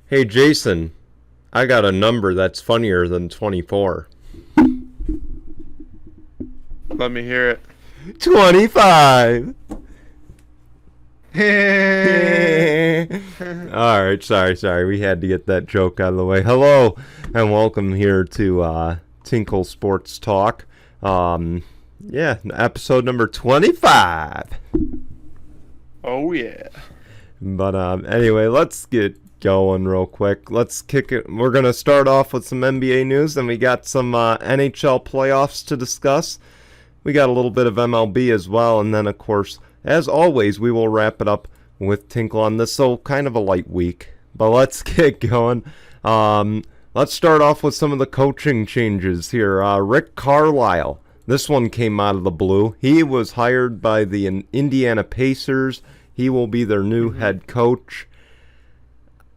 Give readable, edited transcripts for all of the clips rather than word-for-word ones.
Hey Jason, I got a number that's funnier than 24. Let me hear it. 25! All Alright, sorry. We had to get that joke out of the way. Hello, and welcome here to Tinkle Sports Talk. Episode number 25. Oh yeah. But anyway, let's get going real quick. Let's kick it. We're going to start off with some NBA news, and we got some NHL playoffs to discuss. We got a little bit of MLB as well, and then, of course, as always, we will wrap it up with Tinkle on this, so kind of a light week. But let's get going. Let's start off with some of the coaching changes here. Rick Carlisle. This one came out of the blue. He was hired by the Indiana Pacers. He will be their new head coach.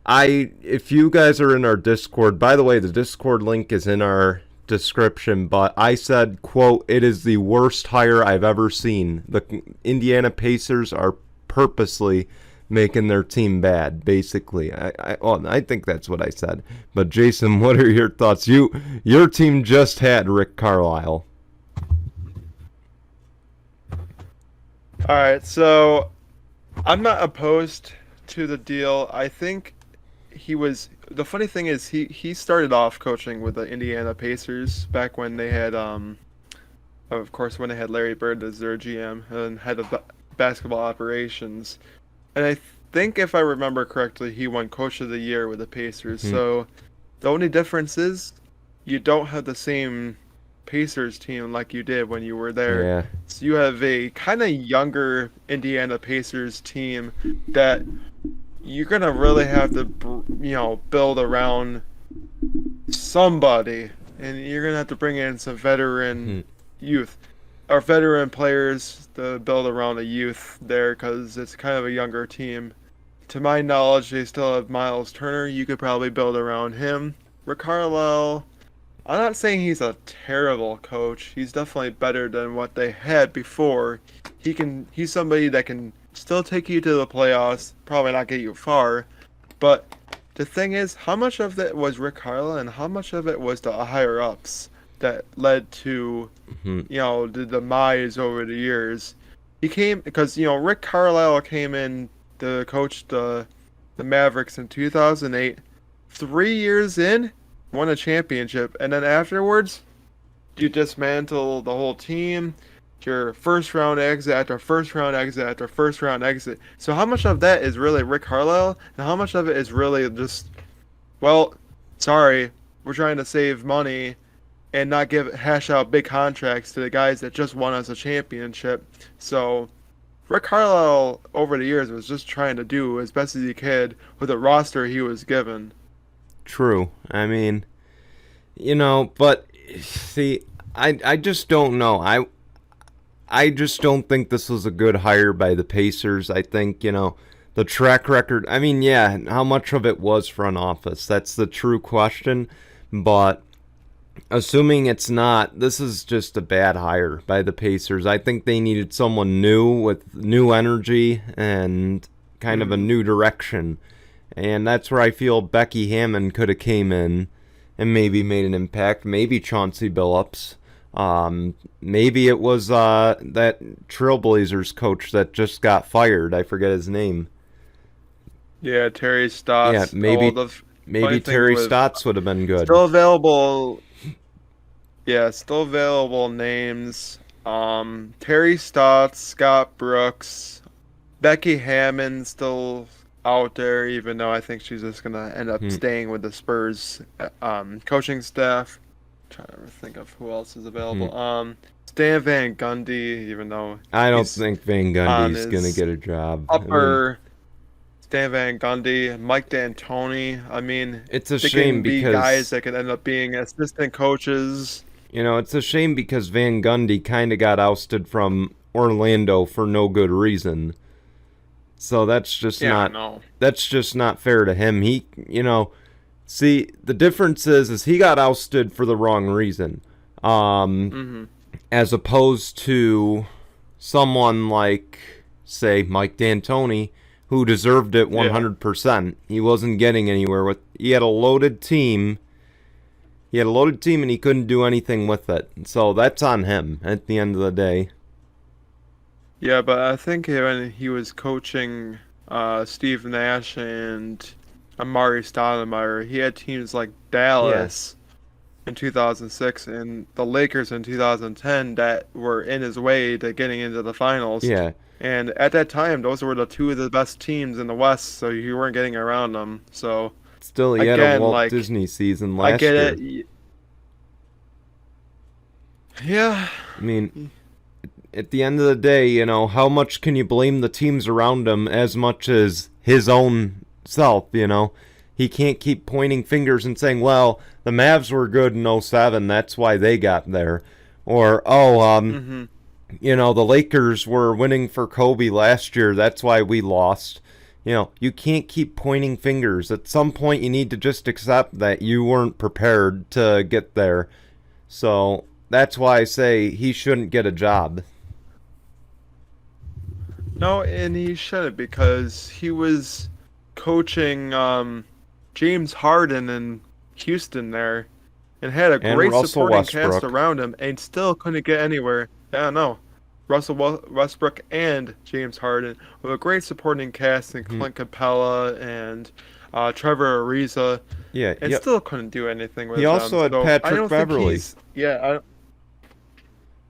If you guys are in our Discord, by the way, the Discord link is in our description, but I said, quote, it is the worst hire I've ever seen. The Indiana Pacers are purposely making their team bad, basically. I think that's what I said. But Jason, what are your thoughts? Your team just had Rick Carlisle. All right, so I'm not opposed to the deal. I think the funny thing is he started off coaching with the Indiana Pacers back when they had of course when they had Larry Bird as their GM and head of basketball operations. And I think if I remember correctly, he won Coach of the Year with the Pacers. So the only difference is you don't have the same Pacers team like you did when you were there. Yeah. So you have a kind of younger Indiana Pacers team that you're going to really have to, build around somebody. And you're going to have to bring in some veteran youth or veteran players to build around a youth there because it's kind of a younger team. To my knowledge, they still have Miles Turner. You could probably build around him. Rick Carlisle, I'm not saying he's a terrible coach. He's definitely better than what they had before. He's somebody that can still take you to the playoffs, probably not get you far. But the thing is, how much of it was Rick Carlisle and how much of it was the higher ups that led to the demise over the years? He came because Rick Carlisle came in to coach the Mavericks in 2008. 3 years in, won a championship, and then afterwards, you dismantle the whole team. Your first round exit after first round exit after first round exit. So how much of that is really Rick Carlisle, and how much of it is really just, well, sorry, we're trying to save money and not hash out big contracts to the guys that just won us a championship. So Rick Carlisle over the years was just trying to do as best as he could with the roster he was given. True. I mean, but see, I just don't know. I just don't think this was a good hire by the Pacers. I think, the track record, I mean, yeah, how much of it was front office? That's the true question. But assuming it's not, this is just a bad hire by the Pacers. I think they needed someone new with new energy and kind of a new direction. And that's where I feel Becky Hammond could have came in and maybe made an impact. Maybe Chauncey Billups. Maybe it was that Trailblazers coach that just got fired. I forget his name. Yeah, Terry Stotts. Yeah, maybe Terry Stotts would have been good. Still available. Yeah, still available names. Terry Stotts, Scott Brooks, Becky Hammond still out there, even though I think she's just gonna end up staying with the Spurs coaching staff. Trying to think of who else is available. Stan Van Gundy, even though I don't think Van Gundy's gonna get a job. Stan Van Gundy, Mike D'Antoni. I mean, it's a shame because guys that could end up being assistant coaches. It's a shame because Van Gundy kind of got ousted from Orlando for no good reason. So that's just that's just not fair to him. He, see, the difference is he got ousted for the wrong reason. As opposed to someone like, say, Mike D'Antoni, who deserved it Yeah. 100%. He wasn't getting anywhere with. He had a loaded team. He had a loaded team and he couldn't do anything with it. So that's on him at the end of the day. Yeah, but I think when he was coaching Steve Nash and Amari Stoudemire, he had teams like Yeah. Dallas in 2006 and the Lakers in 2010 that were in his way to getting into the finals. Yeah. And at that time, those were the two of the best teams in the West, so you weren't getting around them. So Still, he had a again, Walt like Disney season I last get year. it. Yeah. I mean, at the end of the day, you know, how much can you blame the teams around him as much as his own self, you know? He can't keep pointing fingers and saying, well, the Mavs were good in '07, that's why they got there. Or, Hmm. you know, the Lakers were winning for Kobe last year, that's why we lost. You know, you can't keep pointing fingers. At some point, you need to just accept that you weren't prepared to get there. So that's why I say he shouldn't get a job. No, and he shouldn't because he was coaching James Harden in Houston there and had a And great Russell supporting cast Westbrook. around him and still couldn't get anywhere. Yeah, no. Westbrook and James Harden with a great supporting cast and Mhm. Clint Capella and Trevor Ariza Yeah, and yep. still couldn't do anything He with them. also had So I Patrick don't think Beverly. he's yeah,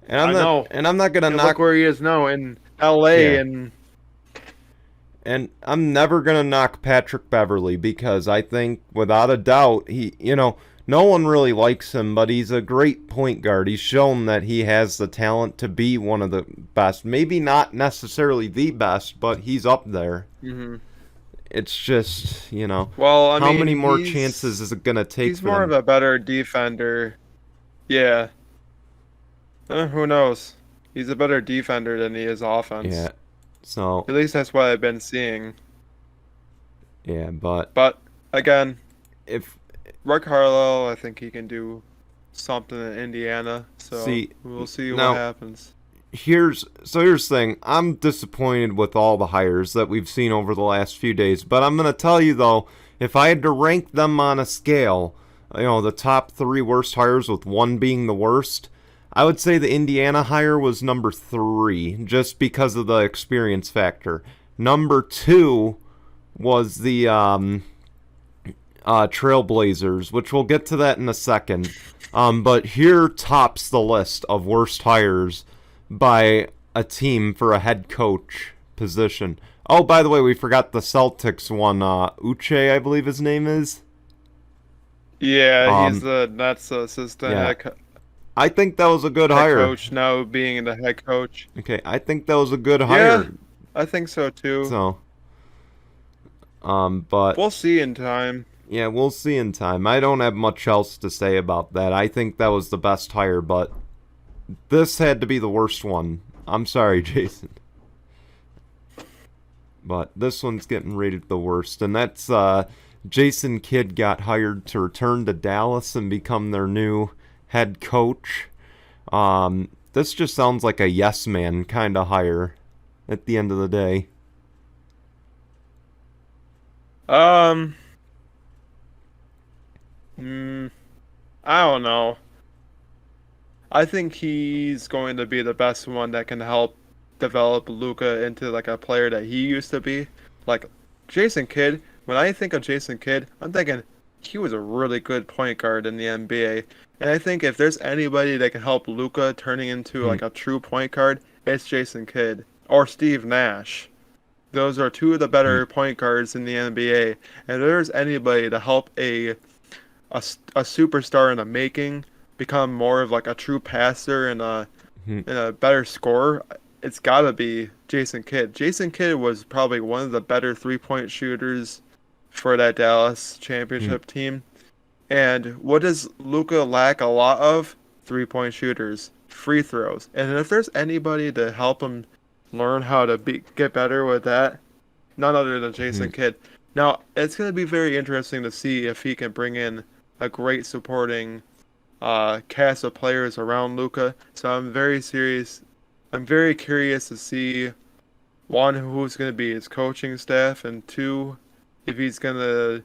And I'm I not know. and I'm not gonna And look knock where he is now in LA yeah. and And I'm never gonna knock Patrick Beverly because I think without a doubt he you know, no one really likes him, but he's a great point guard. He's shown that he has the talent to be one of the best. Maybe not necessarily the best, but he's up there. mhm. It's just, you know, Well, I how mean, many more chances is it gonna take he's for more of them? a better defender. Yeah. Who knows? He's a better defender than he is offense. Yeah. So At least that's what I've been seeing. yeah, but But again, if Rick Carlisle, I think he can do something in Indiana. So see we'll see what now happens. here's the thing. I'm disappointed with all the hires that we've seen over the last few days, but I'm gonna tell you though, if I had to rank them on a scale, you know, the top three worst hires with one being the worst, I would say the Indiana hire was number three, just because of the experience factor. Number two was the Trailblazers, which we'll get to that in a second. But here tops the list of worst hires by a team for a head coach position. Oh, by the way, we forgot the Celtics one. Uche, I believe his name is. Yeah, he's Um, the Nets assistant yeah, I think that was a good head hire. coach now being the head coach. Okay, I think that was a good Yeah, hire. I think so too. So, but We'll see in time. yeah, we'll see in time. I don't have much else to say about that. I think that was the best hire, but this had to be the worst one. I'm sorry, Jason. But this one's getting rated the worst. And that's Jason Kidd got hired to return to Dallas and become their new head coach. This just sounds like a yes man kind of hire at the end of the day. Um, mm, I don't know. I think he's going to be the best one that can help develop Luca into like a player that he used to be. Like Jason Kidd, when I think of Jason Kidd, I'm thinking he was a really good point guard in the NBA. And I think if there's anybody that can help Luca turning into Hmm. like a true point guard, it's Jason Kidd or Steve Nash. Those are two of the Hmm. better point guards in the NBA. And if there's anybody to help a superstar in the making become more of like a true passer Hmm. and a better scorer, it's got to be Jason Kidd. Jason Kidd was probably one of the better three-point shooters for that Dallas Hmm. championship team. And what does Luca lack a lot of? Three-point shooters, free throws. And if there's anybody to help him learn how to get better with that, none other than Hmm. Jason Kidd. Now, it's going to be very interesting to see if he can bring in a great supporting cast of players around Luca. So I'm very serious. I'm very curious to see one, who's going to be his coaching staff, and two, if he's going to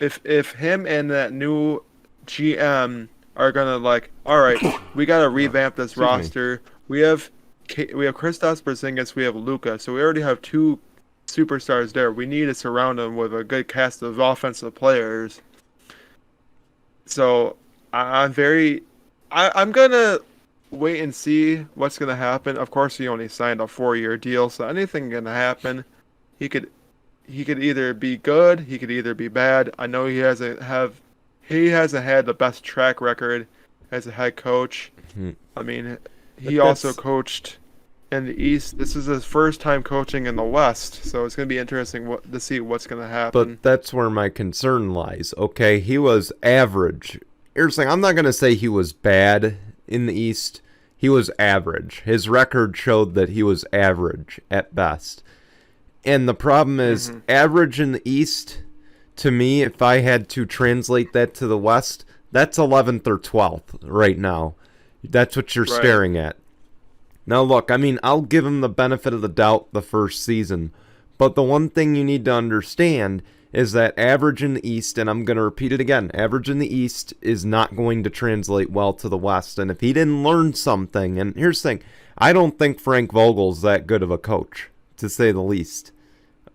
if him and that new GM are gonna like, all right, we gotta revamp this Excuse me. roster. We have Kristaps Porzingis, we have Luka, so we already have two superstars there. We need to surround them with a good cast of offensive players. So I'm very, I'm gonna wait and see what's gonna happen. Of course, he only signed a 4-year deal, so anything can happen. He could he could either be good, he could either be bad. I know he hasn't had the best track record as a head coach. Hmm. I mean, he But also that's coached in the East. This is his first time coaching in the West, so it's going to be interesting to see what's going to happen. but that's where my concern lies. Okay, he was average. Here's the thing, I'm not gonna say he was bad in the East. He was average. His record showed that he was average at best. And the problem is, average in the East, to me, if I had to translate that to the West, that's 11th or 12th right now. That's what you're Right. staring at. Now, look, I mean, I'll give him the benefit of the doubt the first season. But the one thing you need to understand is that average in the East, and I'm going to repeat it again, average in the East is not going to translate well to the West. And if he didn't learn something, and here's the thing, I don't think Frank Vogel's that good of a coach, to say the least.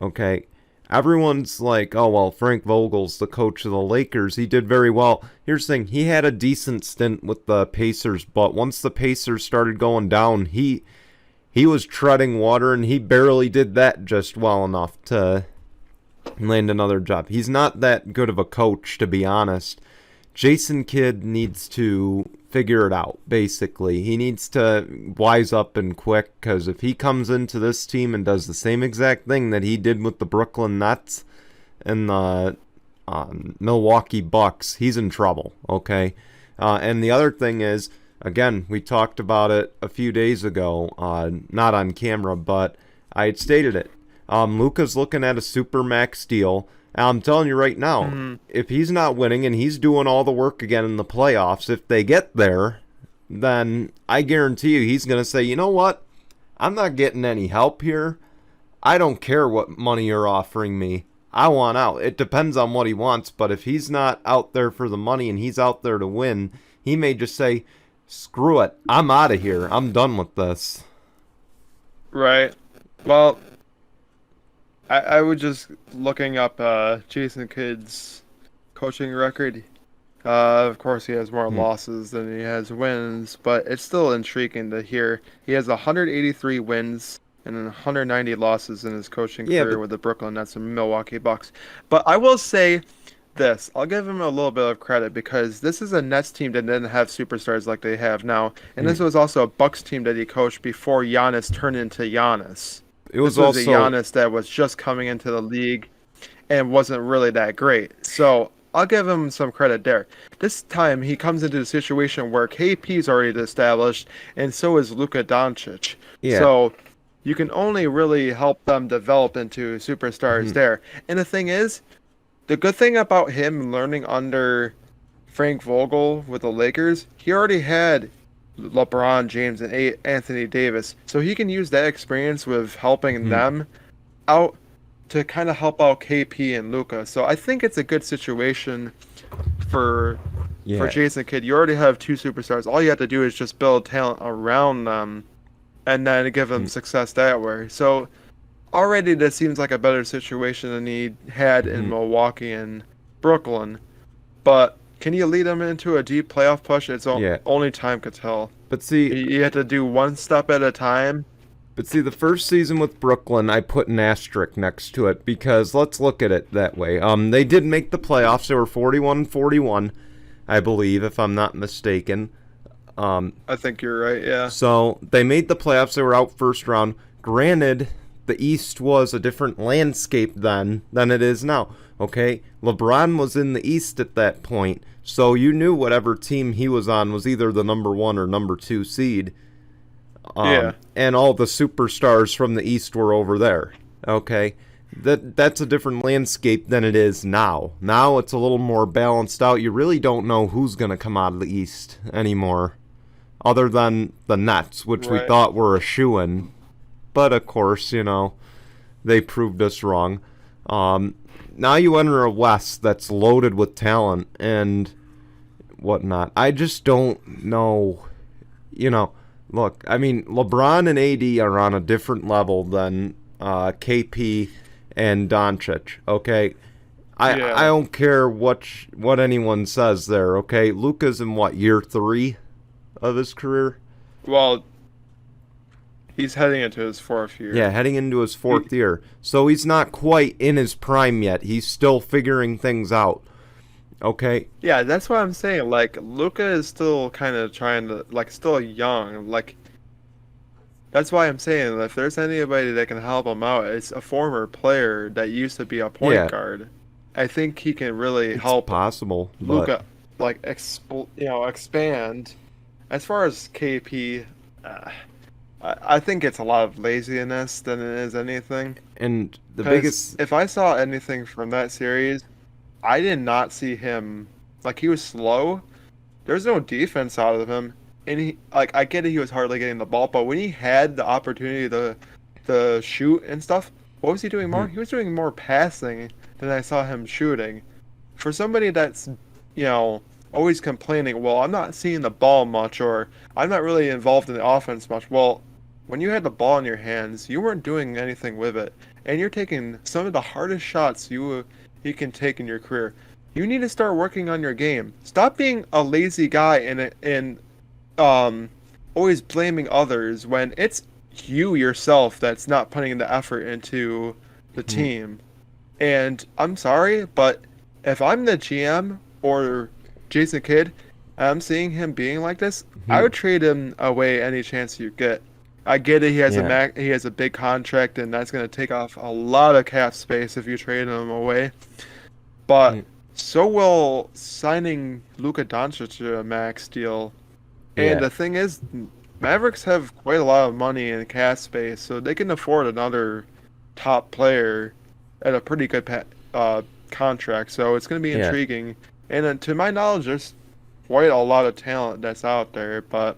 Okay? Everyone's like, oh, well, Frank Vogel's the coach of the Lakers. He did very well. Here's the thing, he had a decent stint with the Pacers, but once the Pacers started going down, he was treading water, and he barely did that just well enough to land another job. He's not that good of a coach, to be honest. Jason Kidd needs to figure it out, basically. He needs to wise up and quick, because if he comes into this team and does the same exact thing that he did with the Brooklyn Nets and the Milwaukee Bucks, he's in trouble, okay? And the other thing is, again, we talked about it a few days ago, not on camera, but I had stated it. Luka's looking at a Supermax deal. I'm telling you right now, if he's not winning and he's doing all the work again in the playoffs, if they get there, then I guarantee you he's going to say, you know what? I'm not getting any help here. I don't care what money you're offering me. I want out. It depends on what he wants, but if he's not out there for the money and he's out there to win, he may just say, screw it. I'm out of here. I'm done with this. Right. Well, I was just looking up Jason Kidd's coaching record. Of course, he has more losses than he has wins, but it's still intriguing to hear. He has 183 wins and 190 losses in his coaching career with the Brooklyn Nets and Milwaukee Bucks. But I will say this. I'll give him a little bit of credit because this is a Nets team that didn't have superstars like they have now. And this was also a Bucks team that he coached before Giannis turned into Giannis. It was This was also a Giannis that was just coming into the league and wasn't really that great. So I'll give him some credit there. This time he comes into a situation where KP's already established and so is Luka Doncic. Yeah. So you can only really help them develop into superstars there. And the thing is, the good thing about him learning under Frank Vogel with the Lakers, he already had LeBron James and Anthony Davis. So he can use that experience with helping them out to kind of help out KP and Luka. So I think it's a good situation for Jason Kidd. You already have two superstars. All you have to do is just build talent around them and then give them success that way. So already this seems like a better situation than he had in Milwaukee and Brooklyn. But can you lead them into a deep playoff push? It's only time could tell. But see, you have to do one step at a time. But see, the first season with Brooklyn, I put an asterisk next to it because let's look at it that way. They did make the playoffs. They were 41-41, I believe, if I'm not mistaken. I think you're right, yeah. So they made the playoffs. They were out first round. Granted, the East was a different landscape then than it is now. Okay, LeBron was in the East at that point, so you knew whatever team he was on was either the number 1 or number 2 seed. And all the superstars from the East were over there. Okay, that's a different landscape than it is now. Now it's a little more balanced out. You really don't know who's going to come out of the East anymore, other than the Nets, which we thought were a shoo-in. but of course, they proved us wrong. Now you enter a West that's loaded with talent and whatnot. I just don't know. Look, I mean, LeBron and AD are on a different level than KP and Doncic. Okay, I don't care what anyone says there. Okay, Luka's in year 3 of his career. Well, he's heading into his 4th year. Yeah, heading into his 4th year. So he's not quite in his prime yet. He's still figuring things out. Okay? Yeah, that's what I'm saying. Like, Luka is still kind of trying to, still young. Like, that's why I'm saying if there's anybody that can help him out, it's a former player that used to be a point guard. I think he can really help possible, Luka, expand. As far as KP, I think it's a lot of laziness than it is anything. And the biggest... If I saw anything from that series, I did not see him... he was slow. There's no defense out of him. And I get it, he was hardly getting the ball, but when he had the opportunity to shoot and stuff, what was he doing more? He was doing more passing than I saw him shooting. For somebody that's, always complaining, well, I'm not seeing the ball much, or I'm not really involved in the offense much. Well, when you had the ball in your hands, you weren't doing anything with it, and you're taking some of the hardest shots you can take in your career. You need to start working on your game. Stop being a lazy guy and always blaming others when it's you yourself that's not putting the effort into the team. And I'm sorry, but if I'm the GM or Jason Kidd, I'm seeing him being like this, I would trade him away any chance you get. I get it, he has a big contract, and that's going to take off a lot of cap space if you trade him away. But so will signing Luka Doncic to a max deal. And the thing is, Mavericks have quite a lot of money in cap space, so they can afford another top player at a pretty good contract. So it's going to be intriguing. And to my knowledge, there's quite a lot of talent that's out there. But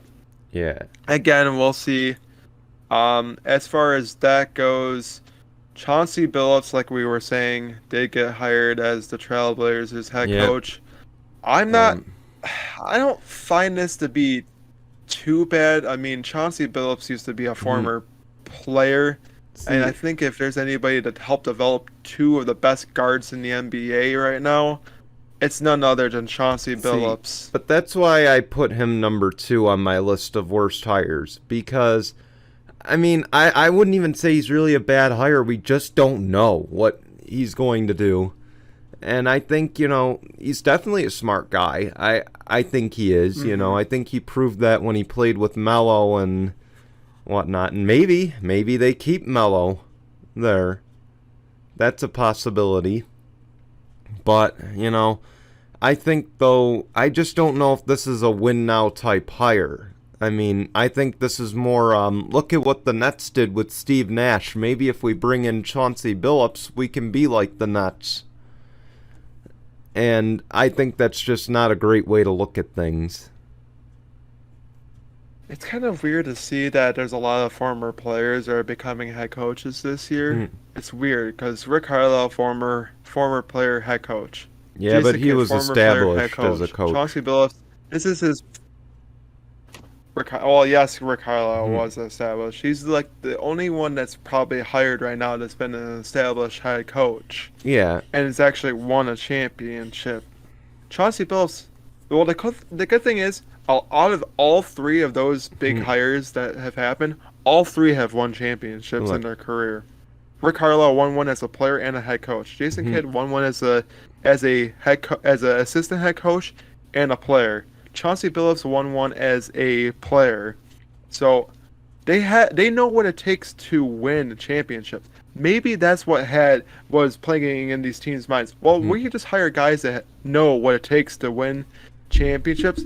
again, we'll see. As far as that goes, Chauncey Billups, like we were saying, did get hired as the Trailblazers head coach. I don't find this to be too bad. I mean, Chauncey Billups used to be a former player, and I think if there's anybody that helped develop 2 of the best guards in the NBA right now, it's none other than Chauncey Billups. But that's why I put him number 2 on my list of worst hires, because, I mean, I wouldn't even say he's really a bad hire. We just don't know what he's going to do. And I think, he's definitely a smart guy. I think he is, I think he proved that when he played with Melo and whatnot. And maybe they keep Melo there. That's a possibility. But, I think, though, I just don't know if this is a win-now type hire. I mean, I think this is more, look at what the Nets did with Steve Nash. Maybe if we bring in Chauncey Billups, we can be like the Nets. And I think that's just not a great way to look at things. It's kind of weird to see that there's a lot of former players that are becoming head coaches this year. It's weird because Rick Carlisle, former player, head coach. Yeah, Jason but he Kidd, was former player, head established as a coach. Chauncey Billups, this is his... yes, Rick Carlisle was established. He's like the only one that's probably hired right now that's been an established head coach. Yeah. And has actually won a championship. Chauncey Billups, well, the good thing is, out of all 3 of those big hires that have happened, all 3 have won championships in their career. Rick Carlisle won one as a player and a head coach. Jason Kidd won one as an assistant head coach and a player. Chauncey Billups won one as a player. So they know what it takes to win championships. Maybe that's what was playing in these teams' minds. Well, we can just hire guys that know what it takes to win championships.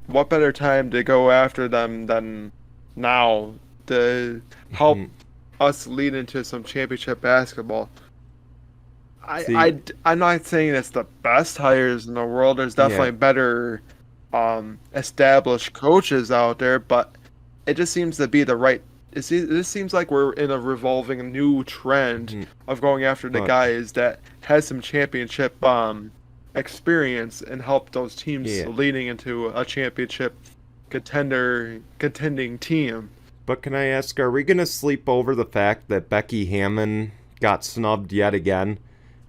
What better time to go after them than now to help us lead into some championship basketball? I'm not saying it's the best hires in the world. There's definitely better established coaches out there, but it just seems to be the right this seems like we're in a revolving new trend of going after the But, guys that has some championship experience and help those teams yeah. leading into a championship contending team. But can I ask, are we going to sleep over the fact that Becky Hammon got snubbed yet again?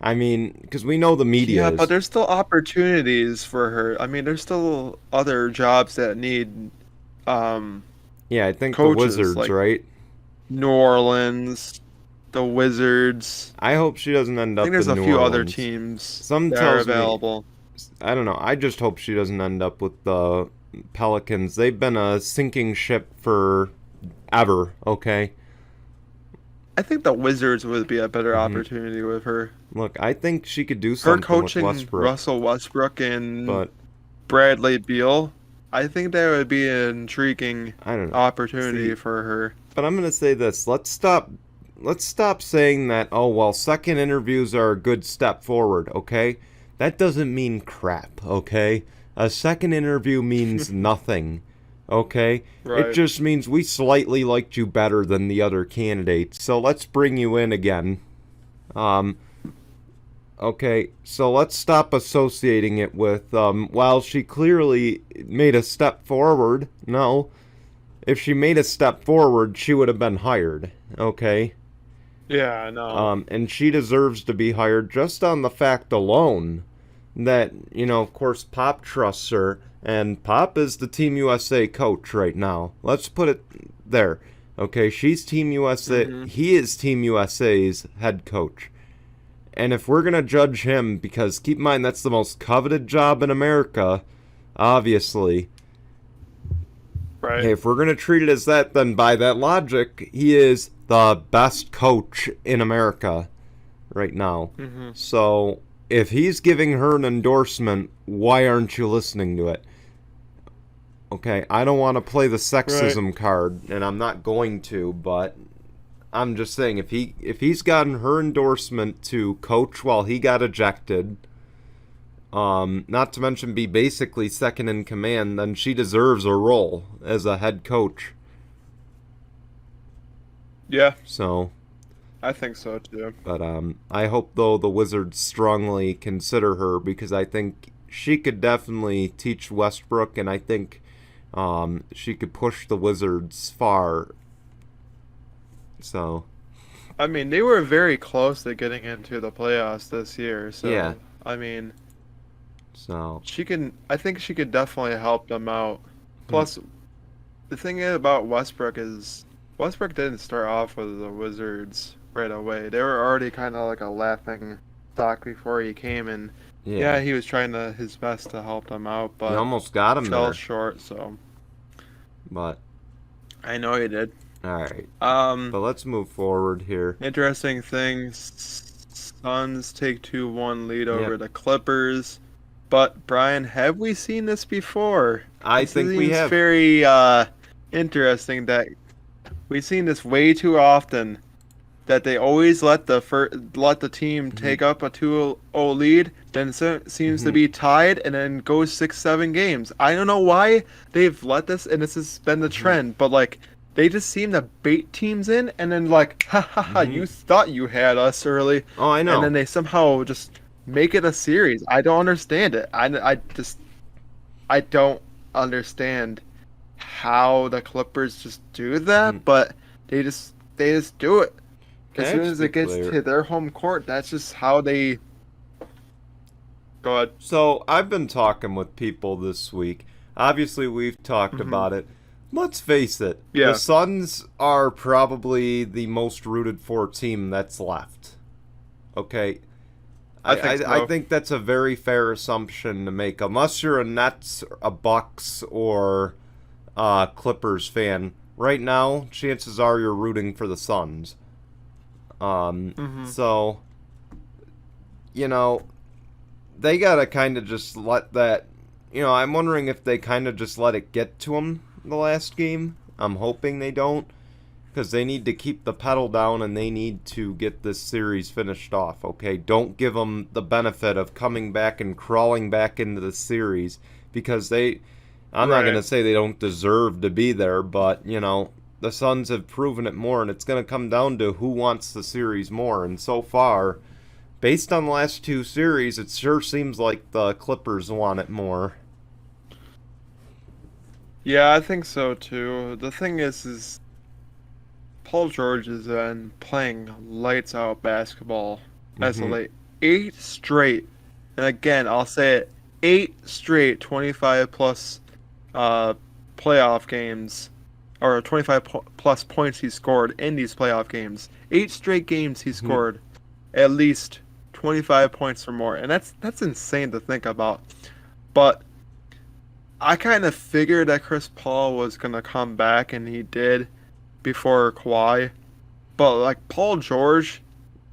I mean, because we know the media Yeah, is. but there's still opportunities for her. I mean, there's still other jobs that need um Yeah, I think the coaches Wizards, like right? New Orleans, the Wizards. I hope she doesn't end I think up there's in a New few other Orleans. teams Some that are tells me, available. I don't know, I just hope she doesn't end up with the Pelicans. They've been a sinking ship for ever, okay? I think the Wizards would be a better hmm opportunity with her. Look, I think she could do Her something with coaching Westbrook, Russell Westbrook and but Bradley Beal, I think that would be an intriguing I don't know. opportunity See, for her. but I'm gonna say this. Let's stop saying that, oh well, second interviews are a good step forward, okay? That doesn't mean crap, okay? A second interview means nothing. Okay? It Right. just means we slightly liked you better than the other candidates. So let's bring you in again. Um okay, so let's stop associating it with while she clearly made a step forward. No. If she made a step forward, she would have been hired. Okay? Yeah, I know. And she deserves to be hired just on the fact alone that, of course, Pop trusts her, and Pop is the Team USA coach right now. Let's put it there. Okay, she's Team USA. hmm He is Team USA's head coach. And if we're going to judge him, because keep in mind that's the most coveted job in America, obviously. Right. Hey, if we're going to treat it as that, then by that logic, he is the best coach in America right now. hmm So, if he's giving her an endorsement, why aren't you listening to it? Okay, I don't want to play the Right. sexism card, and I'm not going to, but I'm just saying if he's gotten her endorsement to coach while he got ejected, not to mention be basically second in command, then she deserves a role as a head coach. Yeah, So, I think so too. but I hope though the Wizards strongly consider her because I think she could definitely teach Westbrook, and I think she could push the Wizards far. So, I mean, they were very close to getting into the playoffs this year, yeah. so I mean, So, I think she could definitely help them out. hmm, Plus, the thing about Westbrook is Westbrook didn't start off with the Wizards right away. They were already kind of like a laughing stock before he came, and yeah. yeah, he was trying his best to help them out, You but almost got him fell there. short. So But, I know he did. alright. Um, But let's move forward here. interesting things. Suns take 2-1 lead over Yep. the Clippers. But Brian, have we seen this before? I This think we seems have. very interesting that we've seen this way too often. That they always let the team hmm take up a 2-0 lead, then seems to hmm be tied, and then goes 6-7 games. I don't know why they've let this, and this has been the hmm trend, but like they just seem to bait teams in, and then like, ha ha ha, hmm you thought you had us early, Oh, I and then know. they somehow just make it a series. I don't understand it. I don't understand how the Clippers just do Mhm. that, but they just do it. Can As I soon just as be it gets clear? to their home court, that's just how they go ahead. So, I've been talking with people this week. Obviously, we've talked hmm about it. Let's face it, the Yeah, Suns are probably the most rooted for team that's left. Okay? I I, think I, I so. think that's a very fair assumption to make, unless you're a Nets, a Bucks, or Clippers fan. Right now, chances are you're rooting for the Suns. hmm So, you know, they gotta kind of just let that. I'm wondering if they kind of just let it get to them the last game. I'm hoping they don't, because they need to keep the pedal down and they need to get this series finished off. Okay, don't give them the benefit of coming back and crawling back into the series because they. I'm not Right. gonna say they don't deserve to be there, but the Suns have proven it more, and it's going to come down to who wants the series more. And so far, based on the last two series, it sure seems like the Clippers want it more. Yeah, I think so too. The thing is Paul George has been playing lights out basketball as of Mm-hmm. late. 8 straight, and again, I'll say it, 8 straight 25 plus uh, playoff games, or 25 plus points he scored in these playoff games. 8 straight games he Mm-hmm. scored at least 25 points or more, and that's insane to think about. But I kind of figured that Chris Paul was gonna come back, and he did before Kawhi. But like Paul George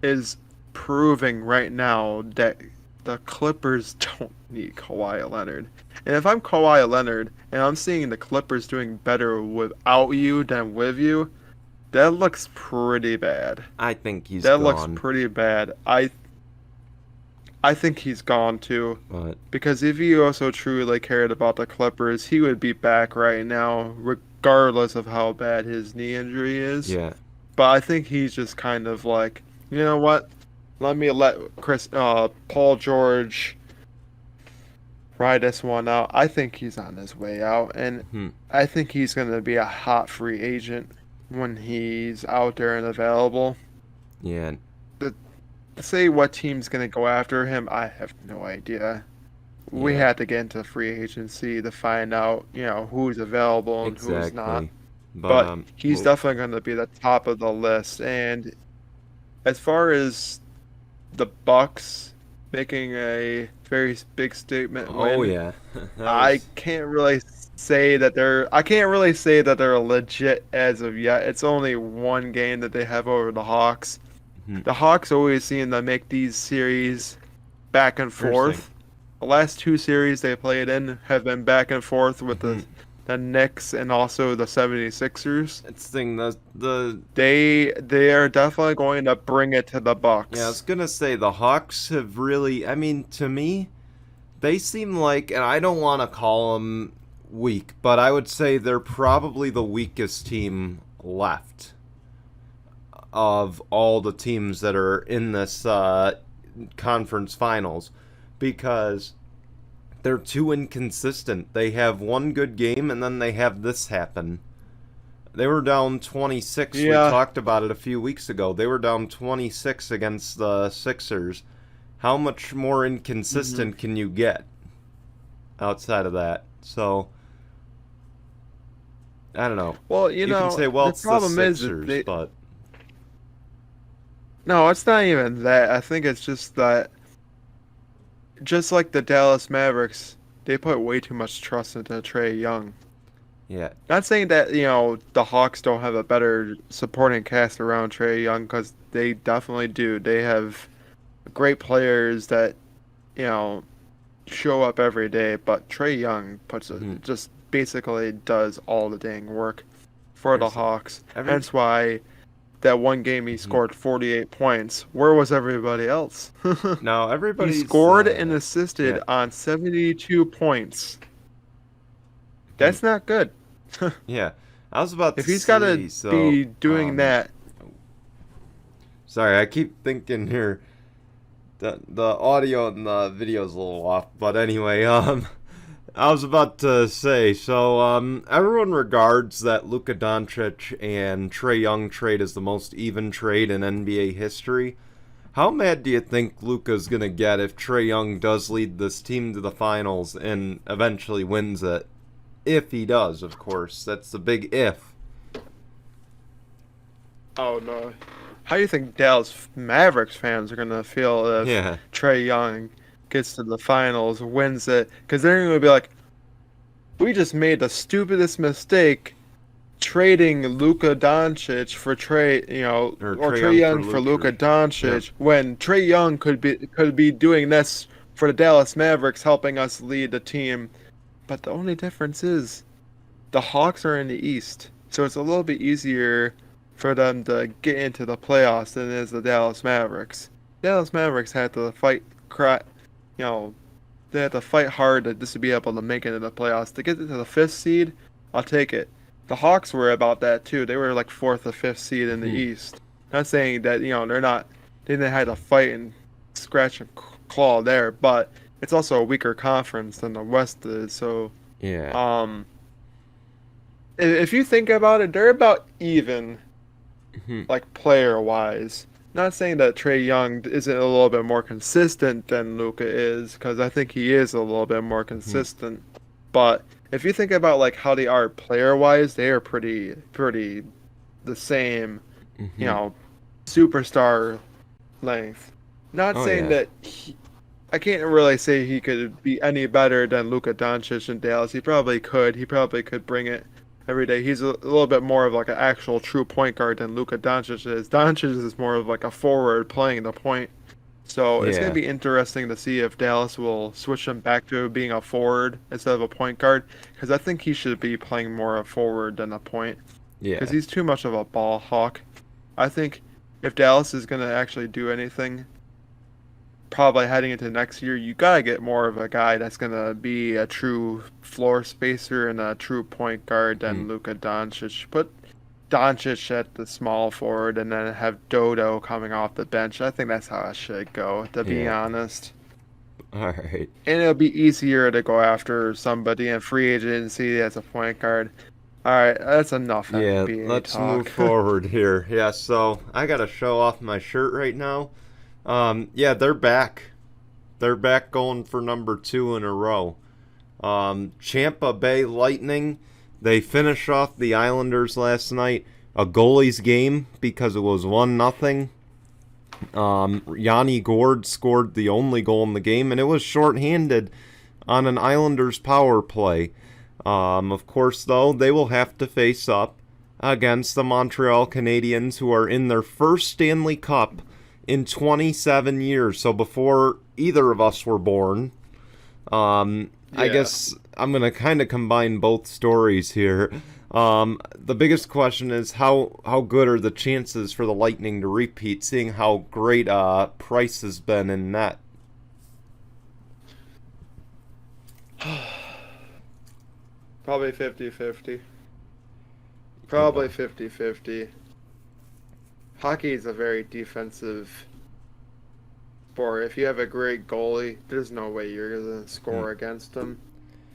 is proving right now that the Clippers don't need Kawhi Leonard. And if I'm Kawhi Leonard and I'm seeing the Clippers doing better without you than with you, that looks pretty bad. I think he's That looks gone, pretty bad. I think he's gone too. but Because if he also truly cared about the Clippers, he would be back right now, regardless of how bad his knee injury is. yeah, But I think he's just kind of like, you know what? Let me let Paul George ride this one out. I think he's on his way out, and hmm, I think he's going to be a hot free agent when he's out there and available. yeah, Say what team's going to go after him, I have no idea. We yeah, had to get into free agency to find out, who's available and who's not. exactly. But But he's definitely going to be the top of the list. And as far as the Bucks making a very big statement oh win, yeah, that I was can't really say that they're legit as of yet. It's only one game that they have over the Hawks. hmm, The Hawks always seem to make these series back and interesting. forth. The last two series they played in have been back and forth with Hmm. the Knicks and also the 76ers. It's thing the They are definitely going to bring it to the yeah, I was Bucks. gonna say the Hawks have really. I mean, to me, they seem like, and I don't want to call them weak, but I would say they're probably the weakest team left of all the teams that are in this conference finals because they're too inconsistent. They have one good game and then they have this happen. They were down 26. We Yeah. talked about it a few weeks ago. They were down 26 against the Sixers. How much more hmm inconsistent can you get outside of that? So, I don't know. Well, You can say, well, the it's the problem is that Sixers, but no, it's not even that. I think it's just that, just like the Dallas Mavericks, they put way too much trust into Trey Young. yeah. Not saying that, the Hawks don't have a better supporting cast around Trey Young, because they definitely do. They have great players that, you know, show up every day, but Trey Young Hmm. just basically does all the dang work for the Seriously. Hawks. Every. Hence why that one game he Mhm. scored 48 points. Where was everybody else? Now, He everybody's. scored and Yeah. assisted on 72 points. Hmm. That's not good. Yeah. I was about If to he's got to say, so. be doing that, Sorry, I keep thinking here. The audio and the video's a little off, but anyway, I was about to say, so everyone regards that Luka Doncic and Trae Young trade as the most even trade in NBA history. How mad do you think Luka's gonna get if Trae Young does lead this team to the finals and eventually wins it? If he does, of course. That's the big if. oh no. How do you think Dallas Mavericks fans are gonna feel if Yeah. Trey Young gets to the finals, wins it? Because they're gonna be like, we just made the stupidest mistake trading Luka Doncic for Or or Trae Trey Young for Young for Luka Luka. Yeah. Doncic when Trey Young could be doing this for the Dallas Mavericks, helping us lead the team. But the only difference is the Hawks are in the East, so it's a little bit easier for them to get into the playoffs than it is the Dallas Mavericks. Dallas Mavericks had to you know, they had to fight hard just to be able to make it into the playoffs. To get into the fifth seed, I'll take it. The Hawks were about that too. They were like fourth or fifth seed in the Hmm. East. Not saying that they didn't have to fight and scratch and claw there, but it's also a weaker conference than the West is. So, Yeah. um, if you think about it, they're about even, Hmm. like player wise. Not saying that Trey Young isn't a little bit more consistent than Luca is, because I think he is a little bit more Hmm. consistent. But if you think about like how they are player wise, they are pretty the same, you Hmm. know, superstar length. Not Oh saying yeah. that I can't really say he could be any better than Luka Doncic in Dallas. He probably could. He probably could bring it every day. He's a little bit more of like an actual true point guard than Luka Doncic is. Doncic is more of like a forward playing the point. So it's going to Yeah. be interesting to see if Dallas will switch him back to being a forward instead of a point guard, because I think he should be playing more a forward than a point, because Yeah. he's too much of a ball hawk. I think if Dallas is going to actually do anything, probably heading into next year, you gotta get more of a guy that's gonna be a true floor spacer and a true point guard Hmm. than Luka Doncic. Put Doncic at the small forward and then have Dodo coming off the bench. I think that's how it should go, to be Yeah. honest. All right. And it'll be easier to go after somebody in free agency as a point guard. All right, that's enough Yeah, NBA let's move talk. forward here. Yeah, so I gotta show off my shirt right now. Yeah, they're back. They're back going for number 2 in a row. Champa Bay Lightning, they finished off the Islanders last night. A goalie's game because it was 1-0. Yanni Gord scored the only goal in the game, and it was shorthanded on an Islanders power play. Of course, though, they will have to face up against the Montreal Canadiens, who are in their first Stanley Cup in 27 years. So before either of us were born. I Yeah. guess I'm going to kind of combine both stories here. The biggest question is how good are the chances for the Lightning to repeat, seeing how great Price has been in net? Probably 50-50. You Probably know, 50-50. Hockey is a very defensive sport. If you have a great goalie, there's no way you're going to hmm. score against them.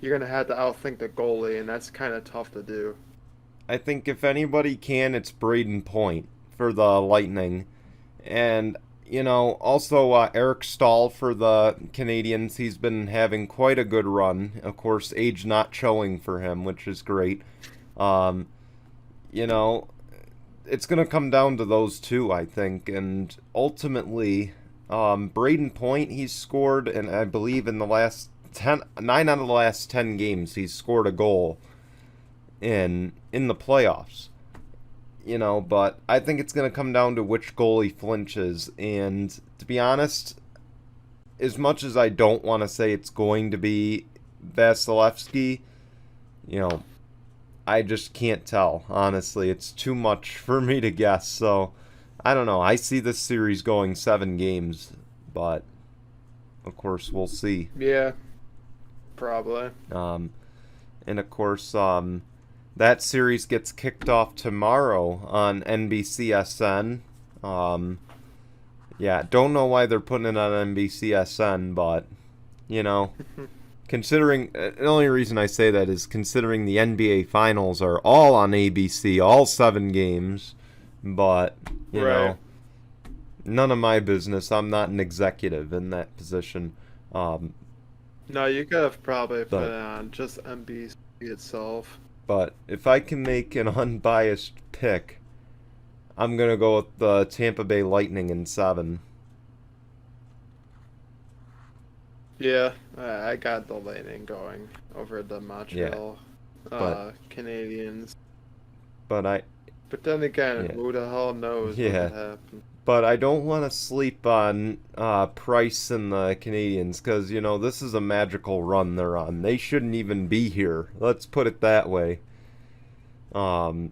You're going to have to outthink the goalie, and that's kind of tough to do. I think if anybody can, it's Braden Point for the Lightning. And, also Eric Stahl for the Canadians. He's been having quite a good run. Of course, age not showing for him, which is great. Um, you know, it's going to come down to those two, I think. And ultimately, Braden Point, he's scored, and I believe in the last 9 out of the last 10 games, he's scored a goal in the playoffs. But I think it's going to come down to which goalie flinches. And to be honest, as much as I don't want to say it's going to be Vasilevsky, you know, I just can't tell. Honestly, it's too much for me to guess. So I don't know. I see this series going 7 games, but of course we'll see. Yeah, probably. Um, and of course, that series gets kicked off tomorrow on NBCSN. Um, yeah, don't know why they're putting it on NBCSN, but you know, considering the only reason I say that is considering the NBA Finals are all on ABC, all 7 games, but you Right. know, none of my business. I'm not an executive in that position. Um, No, you could have probably put but it on just NBC itself. but if I can make an unbiased pick, I'm gonna go with the Tampa Bay Lightning in 7. Yeah, I got the Lightning going over the Yeah, Montreal but Canadians. but I But then again, yeah who the hell knows what yeah. could happen? But I don't want to sleep on Price and the Canadians because this is a magical run they're on. They shouldn't even be here. Let's put it that way. Um,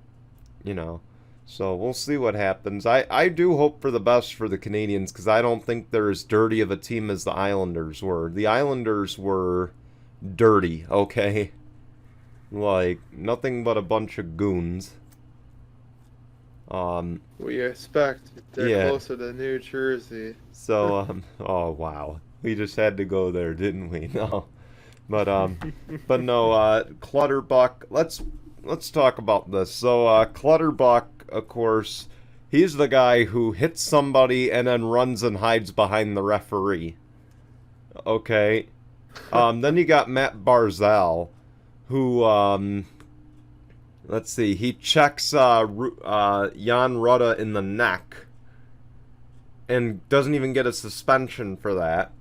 you know, so we'll see what happens. I do hope for the best for the Canadians because I don't think they're as dirty of a team as the Islanders were. The Islanders were dirty, okay? Like, nothing but a bunch of goons. We expect they're Yeah. closer to New Jersey. So, oh wow. We just had to go there, didn't we? No. But no, Clutterbuck, let's talk about this. So, Clutterbuck, of course, he's the guy who hits somebody and then runs and hides behind the referee. Okay. Then you got Matt Barzal, who, let's see, he checks Jan Rutta in the neck and doesn't even get a suspension for that.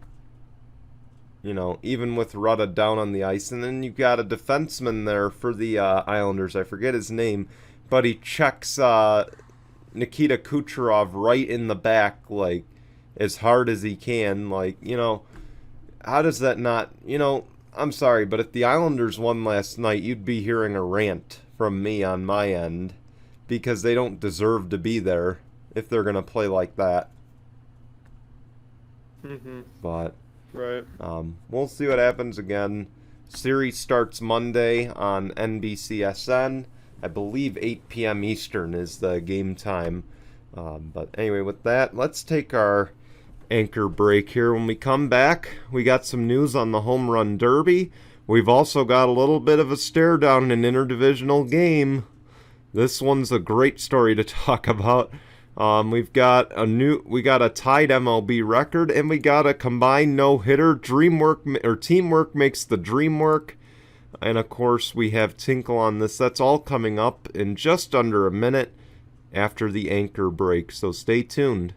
You know, even with Rutta down on the ice. And then you've got a defenseman there for the Islanders. I forget his name, but he checks Nikita Kucherov right in the back, like, as hard as he can. Like, you know, how does that not, you know, I'm sorry, but if the Islanders won last night, you'd be hearing a rant from me on my end, because they don't deserve to be there if they're going to play like that. But Right. we'll see what happens again. Series starts Monday on NBCSN. I believe 8 p.m. Eastern is the game time. But anyway, with that, let's take our anchor break here. When we come back, we got some news on the Home Run Derby. We've also got a little bit of a stare down in an interdivisional game. This one's a great story to talk about. We got a tied MLB record, and we got a combined no-hitter. Teamwork makes the dream work. And of course, we have Tinkle on this. That's all coming up in just under a minute after the anchor break. So stay tuned.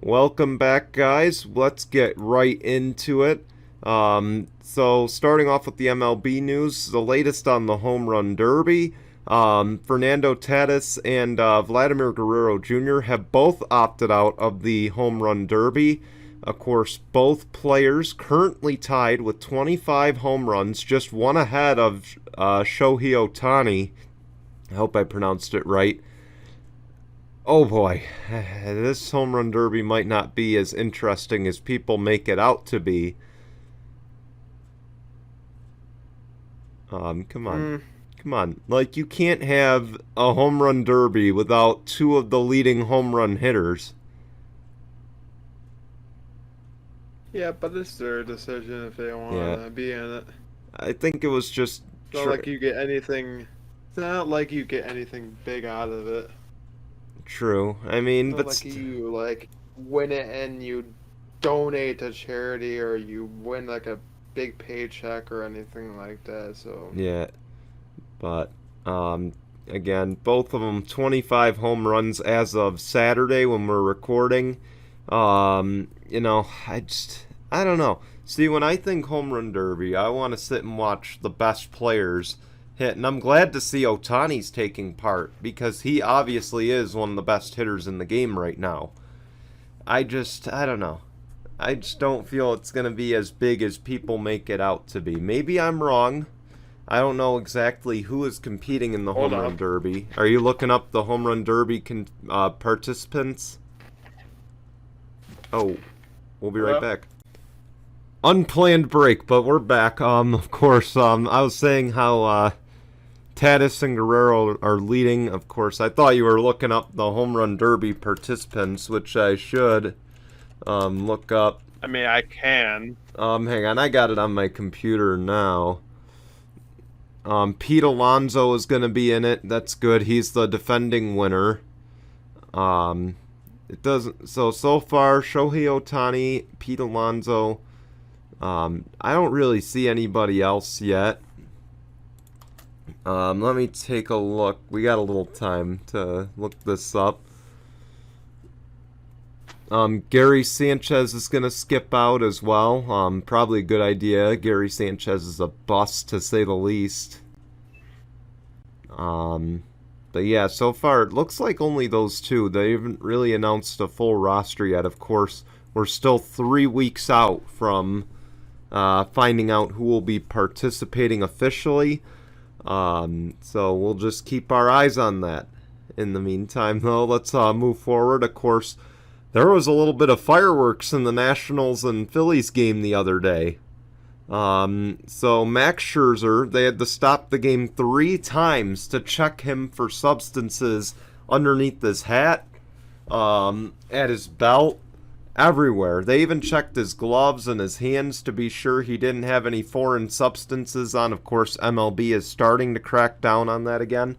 Welcome back, guys. Let's get right into it. So starting off with the MLB news, the latest on the Home Run Derby. Fernando Tatis and Vladimir Guerrero Jr. have both opted out of the Home Run Derby. Of course, both players currently tied with 25 home runs, just one ahead of Shohei Ohtani. I hope I pronounced it right. Oh boy, this Home Run Derby might not be as interesting as people make it out to be. Come on. Come on. Like, you can't have a Home Run Derby without two of the leading home run hitters. Yeah, but it's their decision if they want to be in it. I think it was just... It's not like you get anything... It's not like you get anything big out of it. True. I mean, It's not like you, like, win it and you donate to charity or you win, like, a big paycheck or anything like that, so... Yeah. But, again, both of them 25 home runs as of Saturday when we're recording. You know, I don't know. See, when I think Home Run Derby, I want to sit and watch the best players hit. And I'm glad to see Ohtani's taking part, because he obviously is one of the best hitters in the game right now. I don't know. I just don't feel it's going to be as big as people make it out to be. Maybe I'm wrong. I don't know exactly who is competing in the Home Run Derby. Are you looking up the Home Run Derby participants? Oh, we'll be right back. Unplanned break, but we're back. Of course, I was saying how Tatis and Guerrero are leading. Of course, I thought you were looking up the Home Run Derby participants, which I should look up. I mean, I can. Hang on, I got it on my computer now. Pete Alonso is going to be in it. That's good. He's the defending winner. It doesn't. So far, Shohei Ohtani, Pete Alonso. I don't really see anybody else yet. Let me take a look. We got a little time to look this up. Gary Sanchez is going to skip out as well. Probably a good idea. Gary Sanchez is a bust, to say the least. But yeah, so far it looks like only those two. They haven't really announced a full roster yet. Of course, we're still 3 weeks out from finding out who will be participating officially. So we'll just keep our eyes on that. In the meantime, though, let's move forward. Of course, there was a little bit of fireworks in the Nationals and Phillies game the other day. So Max Scherzer, they had to stop the game 3 times to check him for substances underneath his hat, at his belt, everywhere. They even checked his gloves and his hands to be sure he didn't have any foreign substances on. Of course, MLB is starting to crack down on that again.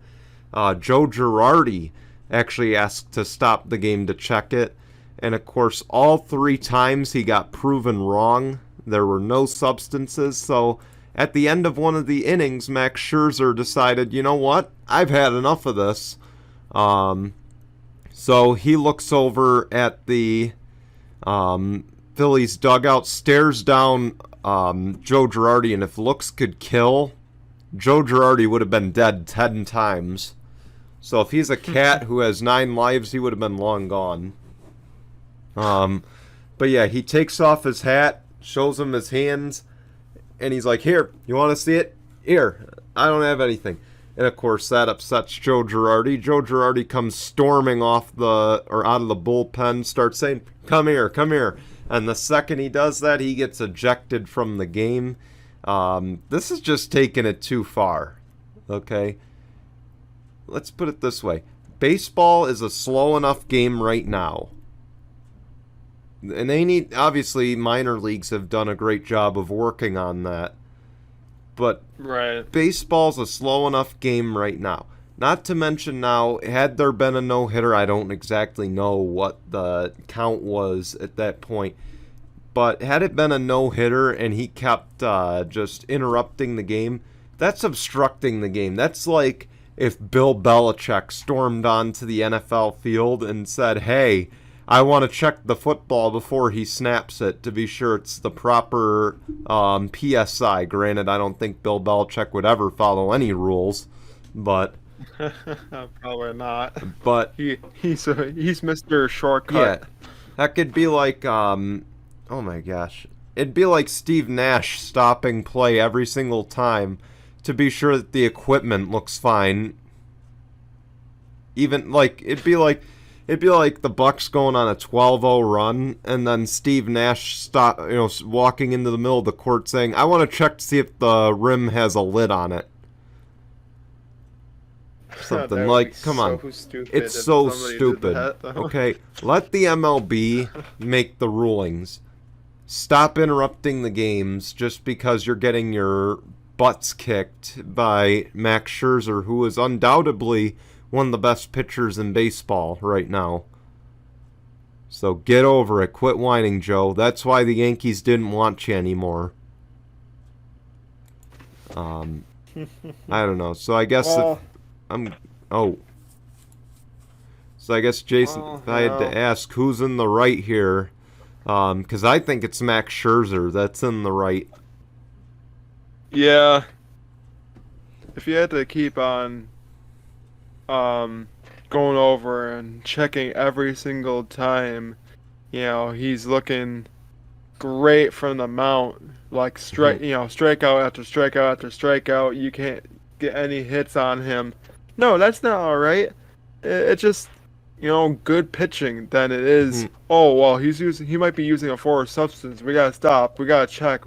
Joe Girardi actually asked to stop the game to check it. And of course, all 3 times he got proven wrong. There were no substances. So at the end of one of the innings, Max Scherzer decided, you know what? I've had enough of this. So he looks over at the Phillies dugout, stares down Joe Girardi, and if looks could kill, Joe Girardi would have been dead 10 times. So if he's a cat who has 9 lives, he would have been long gone. But yeah, he takes off his hat, shows him his hands, and he's like, here, you want to see it? Here, I don't have anything. And of course, that upsets Joe Girardi. Joe Girardi comes storming out of the bullpen, starts saying, come here, come here. And the second he does that, he gets ejected from the game. This is just taking it too far. Okay? Let's put it this way. Baseball is a slow enough game right now. And obviously, minor leagues have done a great job of working on that. But Right. baseball's a slow enough game right now. Not to mention now, had there been a no-hitter, I don't exactly know what the count was at that point. But had it been a no-hitter and he kept just interrupting the game, that's obstructing the game. That's like if Bill Belichick stormed onto the NFL field and said, hey, I want to check the football before he snaps it to be sure it's the proper PSI. Granted, I don't think Bill Belichick would ever follow any rules, but Probably not. but He's Mr. Shortcut. yeah, that could be like oh my gosh, it'd be like Steve Nash stopping play every single time to be sure that the equipment looks fine. Even like it'd be like the Bucks going on a 12-0 run, and then Steve Nash walking into the middle of the court saying, "I want to check to see if the rim has a lid on it." Something That like, would be come so on, stupid it's if so somebody did stupid. that, though. Okay, let the MLB make the rulings. Stop interrupting the games just because you're getting your butts kicked by Max Scherzer, who is undoubtedly one of the best pitchers in baseball right now. So get over it. Quit whining, Joe. That's why the Yankees didn't want you anymore. I don't know. So I guess Well, So I guess, Jason, if I had to ask, who's in the right here? Because I think it's Max Scherzer that's in the right. yeah. If you had to keep on going over and checking every single time, he's looking great from the mount, like strikeout after strikeout after strikeout. You can't get any hits on him. No, that's not all right. It's just good pitching than it is. Oh well, he might be using a foreign substance. We gotta stop. We gotta check.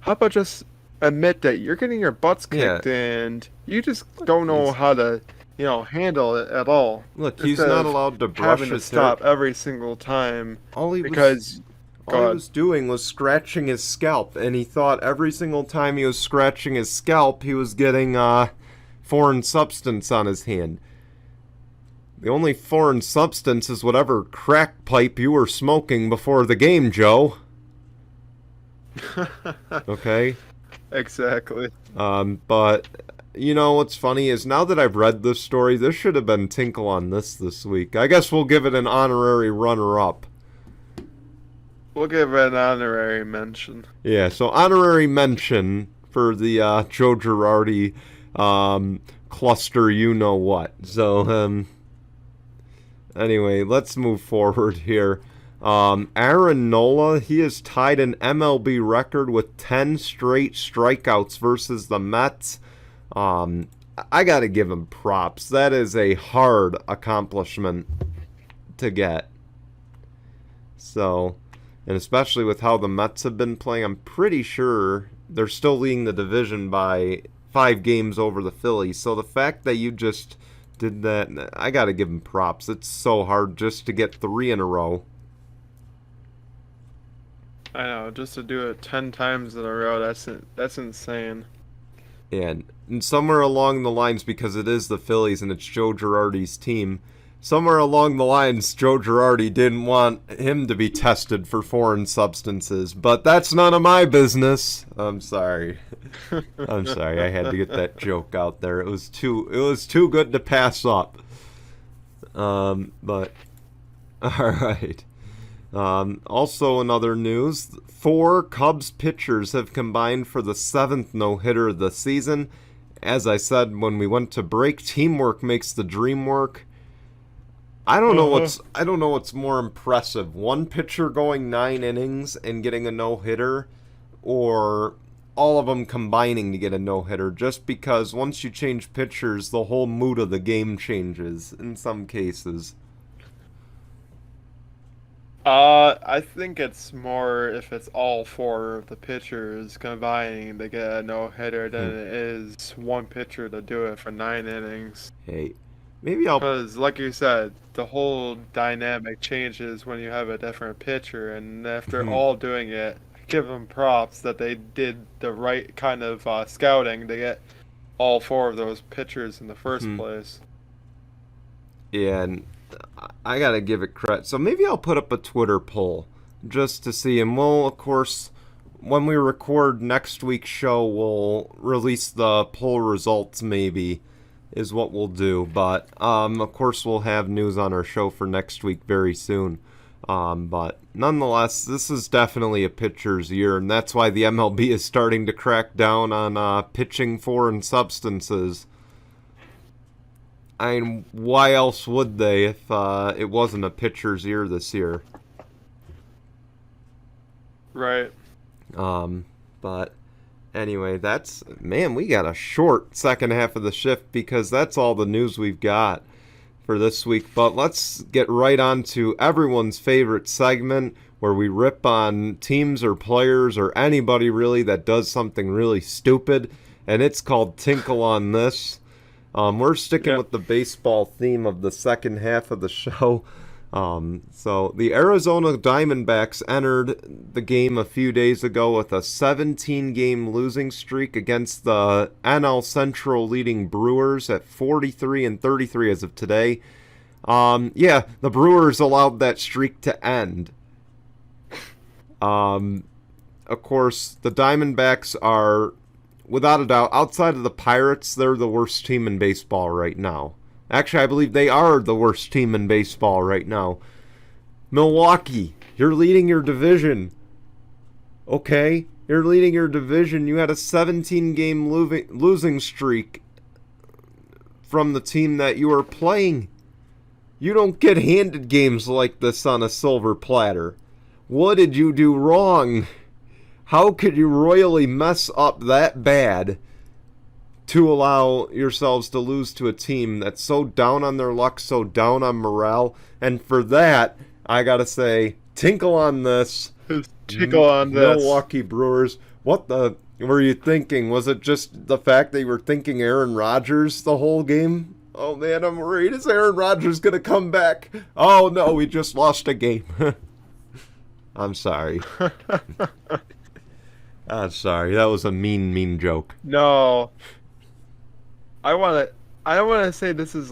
How about just admit that you're getting your butts kicked and you just don't know how to handle it at all. Look, he's Instead not of allowed to brush having to his hair. stop every single time All he because was doing was scratching his scalp, and he thought every single time he was scratching his scalp, he was getting foreign substance on his hand. The only foreign substance is whatever crack pipe you were smoking before the game, Joe. Okay? Exactly. But what's funny is now that I've read this story, this should have been Tinkle on this week. I guess we'll give it an honorary runner-up. We'll give it an honorary mention. Yeah, so honorary mention for the Joe Girardi cluster you-know-what. So, anyway, let's move forward here. Aaron Nola, he has tied an MLB record with 10 straight strikeouts versus the Mets. I gotta give him props. That is a hard accomplishment to get. So, And especially with how the Mets have been playing, I'm pretty sure they're still leading the division by 5 games over the Phillies. So the fact that you just did that, I got to give them props. It's so hard just to get 3 in a row. I know, just to do it 10 times in a row, that's insane. And somewhere along the lines, because it is the Phillies and it's Joe Girardi's team, somewhere along the lines, Joe Girardi didn't want him to be tested for foreign substances. But that's none of my business. I'm sorry. I'm sorry. I had to get that joke out there. It was too good to pass up. But all right. Also, in other news, 4 Cubs pitchers have combined for the 7th no-hitter of the season. As I said when we went to break, teamwork makes the dream work. I don't know what's more impressive: one pitcher going 9 innings and getting a no-hitter, or all of them combining to get a no-hitter. Just because once you change pitchers, the whole mood of the game changes in some cases. I think it's more if it's all 4 of the pitchers combining to get a no-hitter than it is one pitcher to do it for 9 innings. Hey, maybe I'll... Because, like you said, the whole dynamic changes when you have a different pitcher, and after all doing it, give them props that they did the right kind of scouting to get all 4 of those pitchers in the first place. Yeah, and I gotta give it credit. So maybe I'll put up a Twitter poll just to see. And we'll, of course, when we record next week's show, we'll release the poll results, maybe, is what we'll do. But, of course, we'll have news on our show for next week very soon. But nonetheless, this is definitely a pitcher's year, and that's why the MLB is starting to crack down on pitching foreign substances. I mean, why else would they if it wasn't a pitcher's year this year? Right. But anyway, we got a short second half of the shift because that's all the news we've got for this week. But let's get right on to everyone's favorite segment where we rip on teams or players or anybody really that does something really stupid, and it's called Tinkle on This. We're sticking with the baseball theme of the second half of the show. So the Arizona Diamondbacks entered the game a few days ago with a 17-game losing streak against the NL Central leading Brewers at 43-33 as of today. The Brewers allowed that streak to end. Of course, the Diamondbacks are, without a doubt, outside of the Pirates, they're the worst team in baseball right now. Actually, I believe they are the worst team in baseball right now. Milwaukee, you're leading your division. Okay? You're leading your division. You had a 17-game losing streak from the team that you are playing. You don't get handed games like this on a silver platter. What did you do wrong? How could you royally mess up that bad to allow yourselves to lose to a team that's so down on their luck, so down on morale? And for that, I gotta say, tinkle on this. Tinkle on this. Milwaukee Brewers. What the were you thinking? Was it just the fact that you were thinking Aaron Rodgers the whole game? Oh man, I'm worried. Is Aaron Rodgers gonna come back? Oh no, we just lost a game. I'm sorry. I'm sorry. That was a mean joke. No. I want to say this is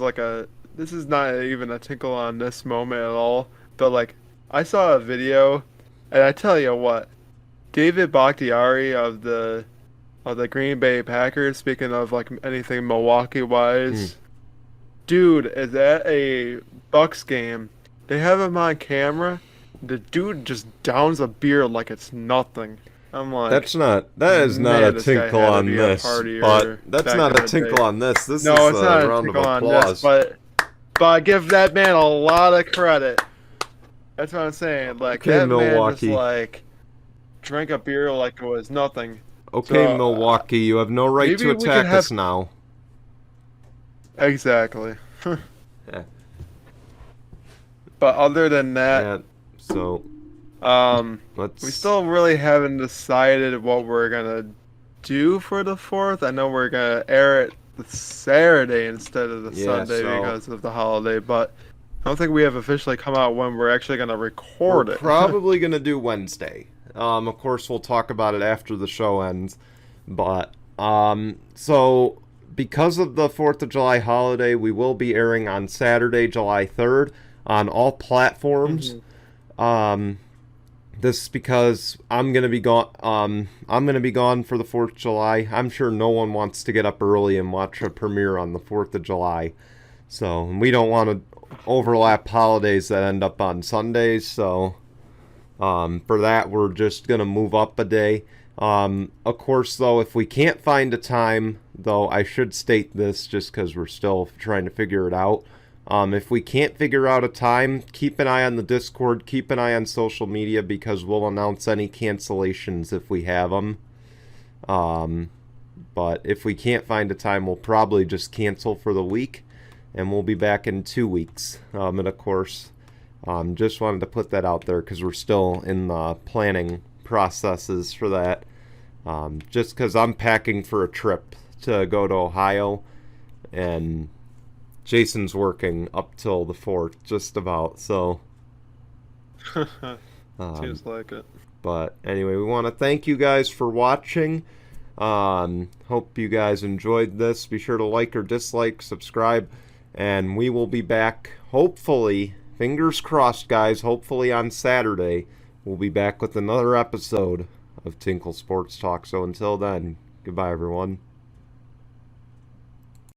not even a tinkle on this moment at all, but like I saw a video, and I tell you what, David Bakhtiari of the Green Bay Packers, speaking of like anything Milwaukee wise, dude is at a Bucks game. They have him on camera. The dude just downs a beer like it's nothing. I'm like, that is not a tinkle on this, but that's not a tinkle on this. This is a round of applause. But I give that man a lot of credit. That's what I'm saying. Like, okay, that Milwaukee. man just like drank a beer like it was nothing. Okay, so, Milwaukee, you have no right to attack us now. Exactly. Yeah. But other than that, yeah, so We still really haven't decided what we're gonna do for the 4th. I know we're gonna air it the Saturday instead of the Sunday because of the holiday, but I don't think we have officially come out when we're actually gonna record we're it. probably gonna do Wednesday. Of course, we'll talk about it after the show ends. But so because of the 4th of July holiday, we will be airing on Saturday, July 3rd, on all platforms. This is because I'm gonna be gone. I'm gonna be gone for the 4th of July. I'm sure no one wants to get up early and watch a premiere on the 4th of July. So we don't want to overlap holidays that end up on Sundays. So for that, we're just gonna move up a day. Of course, though, if we can't find a time, though, I should state this just because we're still trying to figure it out. If we can't figure out a time, keep an eye on the Discord, keep an eye on social media because we'll announce any cancellations if we have them. But if we can't find a time, we'll probably just cancel for the week and we'll be back in 2 weeks. And of course, just wanted to put that out there because we're still in the planning processes for that. Just because I'm packing for a trip to go to Ohio and Jason's working up till the 4th, just about, so. Seems like it. But anyway, we want to thank you guys for watching. Hope you guys enjoyed this. Be sure to like or dislike, subscribe, and we will be back, hopefully, fingers crossed, guys, hopefully on Saturday, we'll be back with another episode of Tinkle Sports Talk. So until then, goodbye, everyone.